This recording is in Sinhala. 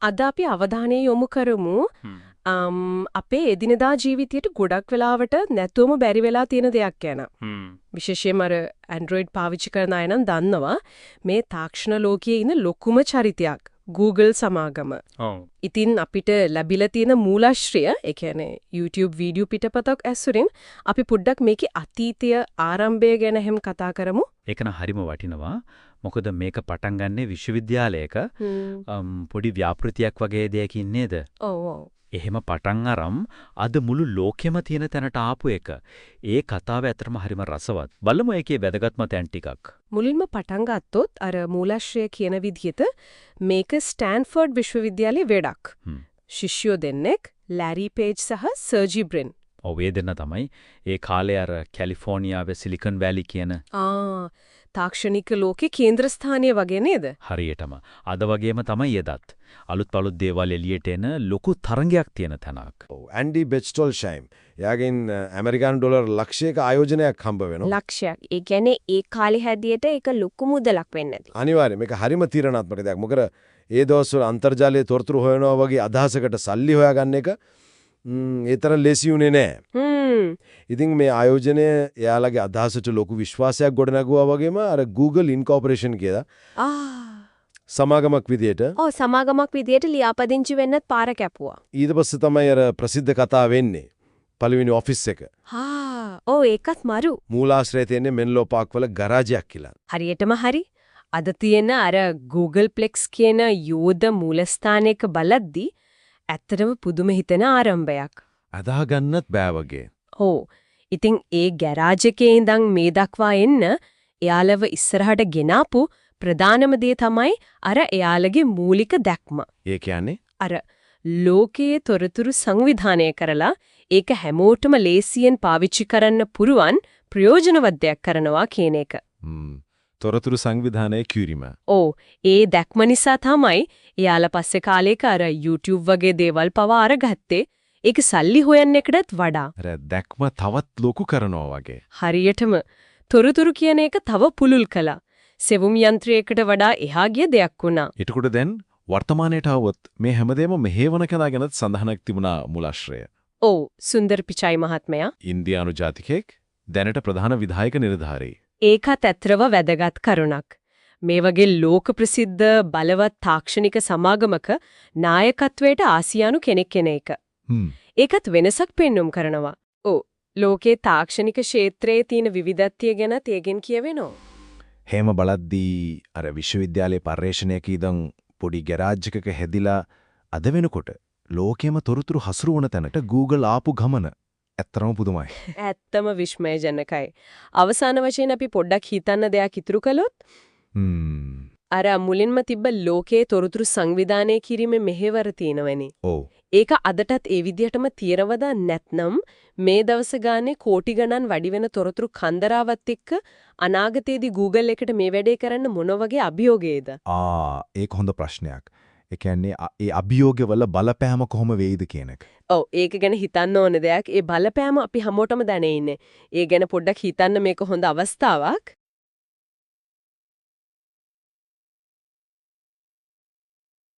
අද අපි අවධානය යොමු කරමු අපේ එදිනදා ජීවිතයට ගොඩක් වෙලාවට නැතුවම බැරි වෙලා තියෙන දෙයක් ගැන. විශේෂයෙන්ම Android පාවිච්චි කරන අය නම් දන්නවා මේ තාක්ෂණ ලෝකයේ ඉන්න ලොකුම චරිතයක් Google සමාගම. ඉතින් අපිට ලැබිලා තියෙන මූලාශ්‍රය, ඒ කියන්නේ YouTube වීඩියෝ පිටපතක් ඇසුරින් අපි පොඩ්ඩක් මේකේ අතීතය ආරම්භය ගැන හැම කතා කරමු. ඒක නම් හරිම වටිනවා. මොකද මේක පටන් ගන්නේ විශ්වවිද්‍යාලයක පොඩි ව්‍යාපෘතියක් වගේ දෙයකින් නේද? ඔව්. එහෙම පටන් අරම් අද මුළු ලෝකෙම තියෙන තැනට ආපු එක. ඒ කතාව ඇත්තටම හරිම රසවත්. බලමු ඒකේ වැදගත්ම තැන් ටිකක්. මුලින්ම පටන් ගත්තොත් අර මූලාශ්‍රය කියන විදිහට මේක ස්ටැන්ෆර්ඩ් විශ්වවිද්‍යාලයේ වැඩක්. ශිෂ්‍යයෝ දෙන්නෙක් ලැරි පේජ් සහ සර්ජි බ්‍රින්. ඔව් ඒ දෙන්න තමයි ඒ කාලේ අර කැලිෆෝනියාවේ සිලිකන් වැලි කියන තාක්ෂණික ලෝකේ කේන්ද්‍රස්ථානීය වගේ නේද? හරියටම. අද වගේම තමයි එදත්. අලුත් පලුත් දේවල් එළියට එන ලොකු තරංගයක් තියෙන තැනක්. ඔව් ඇන්ඩි බෙච්ටොල්ෂයිම්. එයාගෙන් ඇමරිකානු ඩොලර් ලක්ෂයක ආයෝජනයක් හම්බ වෙනවා. ලක්ෂයක්. ඒ කියන්නේ ඒ කාලේ හැදියට ඒක ලොකු මුදලක් වෙන්නේ නැති. අනිවාර්යයෙන් මේක හරිම තීරණාත්මක දෙයක්. මොකද ඒ දවස්වල අන්තර්ජාලයේ තොරතුරු හොයනවා වගේ අදහසකට සල්ලි හොයාගන්න එක ඒතර ලේසි උනේ නෑ. ඉතින් මේ ආයෝජනය එයාලගේ අදහසට ලොකු විශ්වාසයක් ගොඩනගුවා වගේම අර Google Incorporation කියලා සමාගමක් විදියට සමාගමක් විදියට ලියාපදිංචි වෙන්නත් පාර කැපුවා. ඊට පස්සේ තමයි අර ප්‍රසිද්ධ කතාව වෙන්නේ. පළවෙනි ඔෆිස් එක. ඒකත් මරු. මූලාශ්‍රයේ තියෙන මෙන්ලෝ පාක් වල ගරාජයක් කියලා. හරියටම හරි. අද තියෙන අර Googleplex කියන යෝධ මූලස්ථානයක බලද්දි ඇත්තටම පුදුම හිතෙන ආරම්භයක්. අදා ගන්නත් බෑ වගේ. ඔව්. ඉතින් ඒ ගෑරාජ් එකේ ඉඳන් මේ දක්වා එන්න එයාලව ඉස්සරහට ගෙනාපු ප්‍රධානම දේ තමයි අර එයාලගේ මූලික දැක්ම. ඒ කියන්නේ අර ලෝකයේ තොරතුරු සංවිධානය කරලා ඒක හැමෝටම ලේසියෙන් පාවිච්චි කරන්න පුරුවන් ප්‍රයෝජනවත් දෙයක් කරනවා කියන එක. තොරතුරු සංවිධානයේ කිරීම. ඔව්. ඒ දැක්ම නිසා තමයි එයාලා පස්සේ කාලෙක අර YouTube වගේ දේවල් පවා අරගත්තේ. ඒක සල්ලි හොයන්න එකටත් වඩා. අර දැක්ම තවත් ලොකු කරනවා වගේ. හරියටම තොරතුරු කියන එක තව පුළුල් කළා. සෙවුම් යන්ත්‍රයකට වඩා එහා ගිය දෙයක් වුණා. ඊටකොට දැන් වර්තමානයට આવොත් මේ හැමදේම මෙහෙවන කදා ගැනත් සඳහනක් තිබුණා මූලාශ්‍රය. ඔව් සුන්දර් පිචයි මහත්මයා. ඉන්දියානු ජාතිකයෙක් දැනට ප්‍රධාන විධායක නිලධාරී. ඒකත් ඇත්තරව වැදගත් කරුණක්. මේ වගේ ලෝක ප්‍රසිද්ධ බලවත් තාක්ෂණික සමාගමක නායකත්වයට ආසියානු කෙනෙක් කෙන එක. ඒකත් වෙනසක් පෙන්눔 කරනවා. ලෝකේ තාක්ෂණික ක්ෂේත්‍රයේ තියෙන විවිධත්වය ගැන තේගෙන් කියවෙනවා. හේම බලද්දී අර විශ්වවිද්‍යාලයේ පර්යේෂණයක ඉඳන් පොඩි ගෑරාජ් එකක හැදිලා අද වෙනකොට ලෝකෙම තොරතුරු හසුරුවන තැනට Google ආපු ගමන ඇත්තම පුදුමයි. ඇත්තම විශ්මයජනකයි. අවසාන වශයෙන් අපි පොඩ්ඩක් හිතන්න දෙයක් ඉතුරු කළොත් අර මුලින්ම තිබ්බ ලෝකයේ තොරතුරු සංවිධානය කිරීමේ මෙහෙවර තියෙනවනේ. ඔව්. ඒක අදටත් ඒ විදිහටම තියනවද නැත්නම් මේ දවස ගානේ කෝටි ගණන් වැඩි වෙන තොරතුරු කන්දරාවත් එක්ක අනාගතයේදී Google එකට මේ වැඩේ කරන්න මොන වගේ අභියෝගයේද? ඒක හොඳ ප්‍රශ්නයක්. ඒ කියන්නේ ඒ අභියෝගවල බලපෑම කොහොම වෙයිද කියන එක. ඔව් ඒක ගැන හිතන්න ඕන දෙයක්. ඒ බලපෑම අපි හැමෝටම දැනෙන්නේ. ඒ ගැන පොඩ්ඩක් හිතන්න මේක හොඳ අවස්ථාවක්.